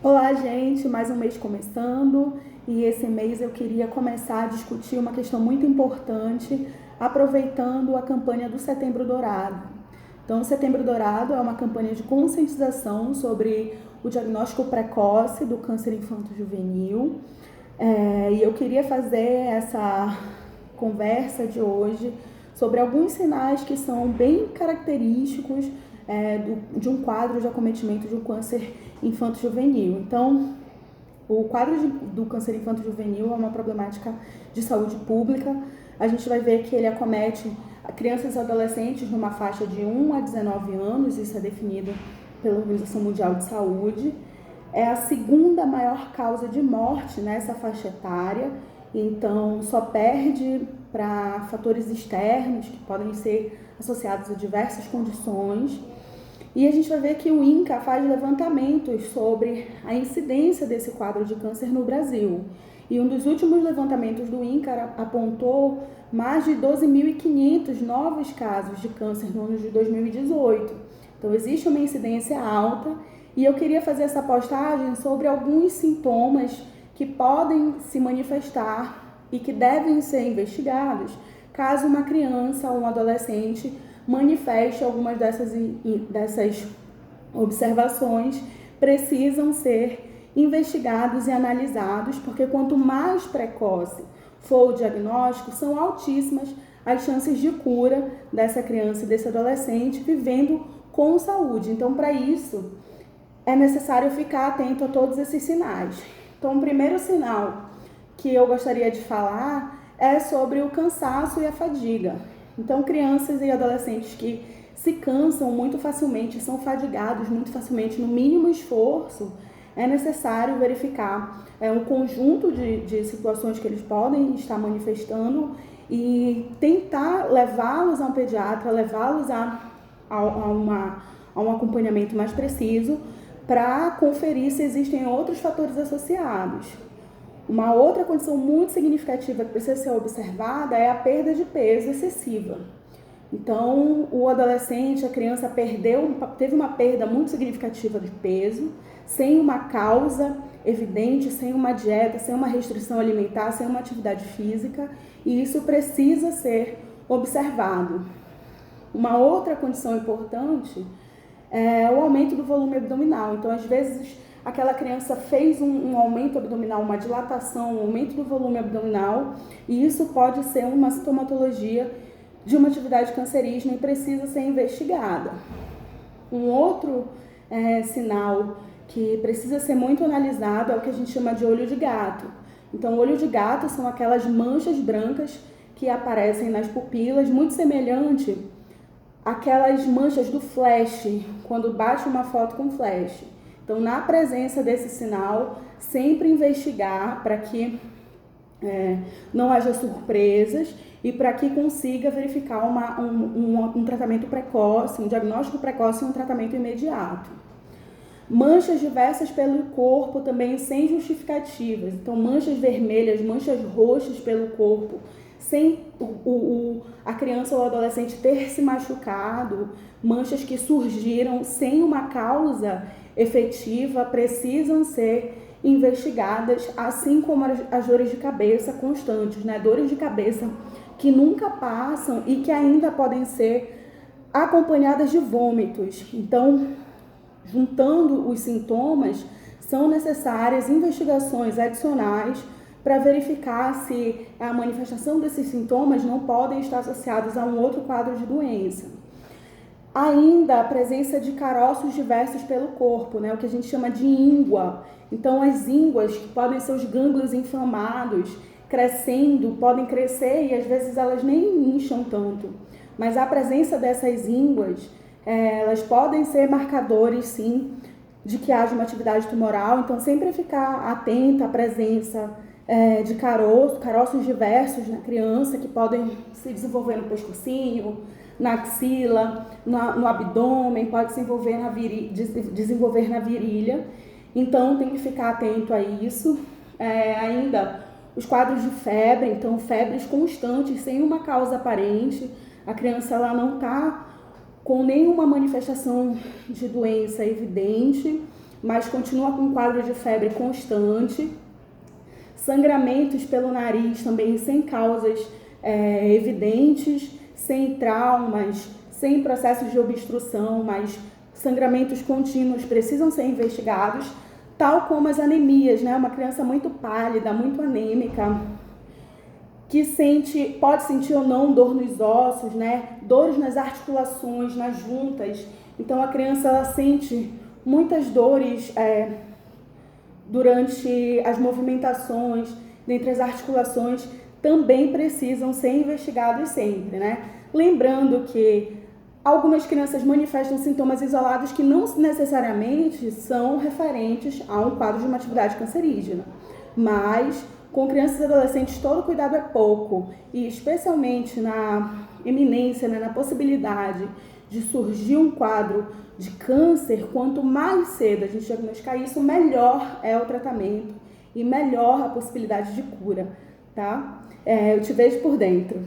Olá, gente, mais um mês começando e esse mês eu queria começar a discutir uma questão muito importante, aproveitando a campanha do Setembro Dourado. Então, o Setembro Dourado é uma campanha de conscientização sobre o diagnóstico precoce do câncer infanto-juvenil e eu queria fazer essa conversa de hoje sobre alguns sinais que são bem característicos de um quadro de acometimento de um câncer infanto-juvenil. Então, o quadro do câncer infanto-juvenil é uma problemática de saúde pública. A gente vai ver que ele acomete crianças e adolescentes numa faixa de 1 a 19 anos, isso é definido pela Organização Mundial de Saúde. É a segunda maior causa de morte nessa faixa etária, então só perde para fatores externos que podem ser associados a diversas condições. E a gente vai ver que o INCA faz levantamentos sobre a incidência desse quadro de câncer no Brasil. E um dos últimos levantamentos do INCA apontou mais de 12.500 novos casos de câncer no ano de 2018. Então existe uma incidência alta e eu queria fazer essa postagem sobre alguns sintomas que podem se manifestar e que devem ser investigados caso uma criança ou um adolescente manifeste algumas dessas observações, precisam ser investigados e analisados, porque quanto mais precoce for o diagnóstico, são altíssimas as chances de cura dessa criança e desse adolescente vivendo com saúde. Então, para isso, é necessário ficar atento a todos esses sinais. Então, o primeiro sinal que eu gostaria de falar é sobre o cansaço e a fadiga. Então, crianças e adolescentes que se cansam muito facilmente, são fadigados muito facilmente no mínimo esforço, é necessário verificar um conjunto de situações que eles podem estar manifestando e tentar levá-los a um pediatra, levá-los a um acompanhamento mais preciso para conferir se existem outros fatores associados. Uma outra condição muito significativa que precisa ser observada é a perda de peso excessiva. Então, o adolescente, a criança teve uma perda muito significativa de peso, sem uma causa evidente, sem uma dieta, sem uma restrição alimentar, sem uma atividade física, e isso precisa ser observado. Uma outra condição importante é o aumento do volume abdominal. Então, às vezes, aquela criança fez um aumento abdominal, uma dilatação, um aumento do volume abdominal, e isso pode ser uma sintomatologia de uma atividade cancerígena e precisa ser investigada. Um outro sinal que precisa ser muito analisado é o que a gente chama de olho de gato. Então, olho de gato são aquelas manchas brancas que aparecem nas pupilas, muito semelhante àquelas manchas do flash, quando bate uma foto com flash. Então, na presença desse sinal, sempre investigar para que não haja surpresas e para que consiga verificar um tratamento precoce, um diagnóstico precoce e um tratamento imediato. Manchas diversas pelo corpo também sem justificativas. Então, manchas vermelhas, manchas roxas pelo corpo, sem a criança ou o adolescente ter se machucado, manchas que surgiram sem uma causa efetiva, precisam ser investigadas, assim como as dores de cabeça constantes, né? Dores de cabeça que nunca passam e que ainda podem ser acompanhadas de vômitos. Então, juntando os sintomas, são necessárias investigações adicionais para verificar se a manifestação desses sintomas não podem estar associados a um outro quadro de doença. Ainda a presença de caroços diversos pelo corpo, né? O que a gente chama de íngua. Então, as ínguas, que podem ser os gânglios inflamados, crescendo, podem crescer e às vezes elas nem incham tanto. Mas a presença dessas ínguas, elas podem ser marcadores, sim, de que haja uma atividade tumoral. Então, sempre ficar atenta à presença de caroços diversos na criança, que podem se desenvolver no pescocinho, na axila, no abdômen, pode se desenvolver na virilha. Então, tem que ficar atento a isso. Ainda, os quadros de febre, então febres constantes, sem uma causa aparente. A criança ela não está com nenhuma manifestação de doença evidente, mas continua com um quadro de febre constante. Sangramentos pelo nariz também sem causas evidentes, sem traumas, sem processos de obstrução, mas sangramentos contínuos precisam ser investigados, tal como as anemias, né? Uma criança muito pálida, muito anêmica, que pode sentir ou não dor nos ossos, né? Dores nas articulações, nas juntas. Então a criança ela sente muitas dores durante as movimentações, dentre as articulações, também precisam ser investigados sempre, né? Lembrando que algumas crianças manifestam sintomas isolados que não necessariamente são referentes a um quadro de uma atividade cancerígena, mas com crianças e adolescentes todo cuidado é pouco, e especialmente na iminência, né, na possibilidade de surgir um quadro de câncer, quanto mais cedo a gente diagnosticar isso, melhor é o tratamento e melhor a possibilidade de cura, tá? Eu te vejo por dentro.